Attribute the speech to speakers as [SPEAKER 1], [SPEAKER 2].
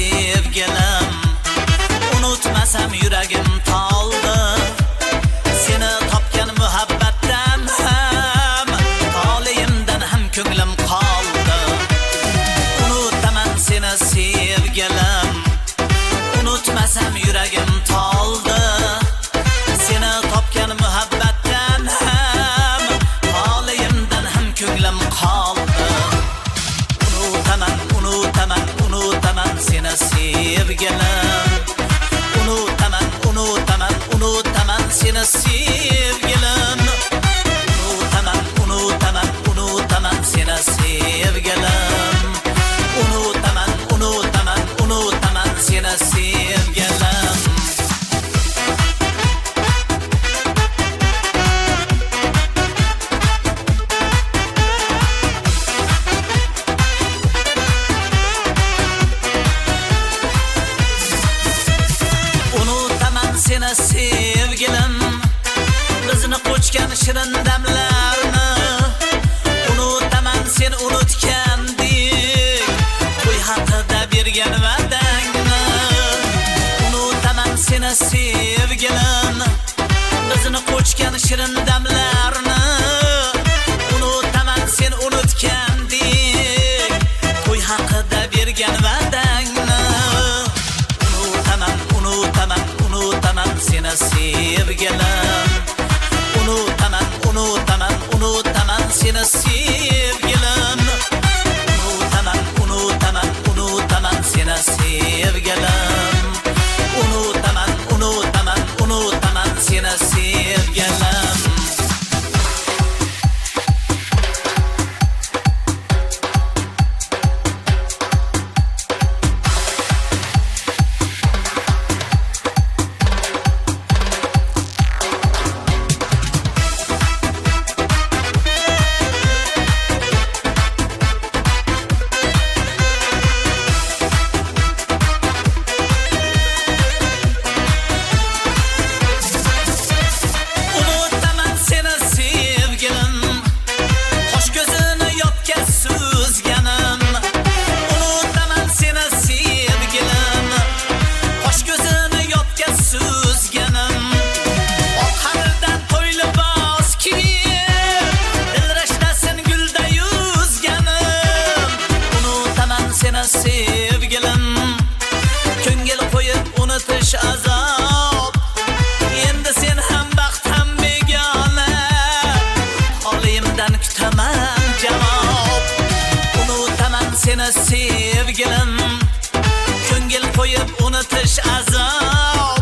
[SPEAKER 1] sevgilim. Unutmasam yuragim toldi. Seni topgan muhabbatdan ham tolayimdan ham ko'nglim qoldi. Unutaman seni sevgilim. Unutmasam yuragim toldi. Seni topgan muhabbatdan ham tolayimdan ham ko'nglim qoldi. Unutaman seni sevgilim. Unutaman seni sevgilim. Unutaman seni sevgilim. Unutaman seni sevgilim. Seni sevgilim, bizni qo'chgan shirin damlarni. Unutaman seni unutgandek, to'y haqida bergan va'dangni. Unutaman seni sevgilim, bizni qo'chgan shirin damlarni. Unutaman seni unutgandek, to'y haqida bergan va'dangni. Unutaman seni sevgilim. Unutaman seni sevgilim. Unutaman seni sevgilim. Unutaman seni sevgilim. Sevgilim, ko'ngil qo'yib unutish azob. Endi sen ham baxt ham begona, holimdan kutaman javob. Unutaman seni sevgilim, ko'ngil qo'yib unutish azob.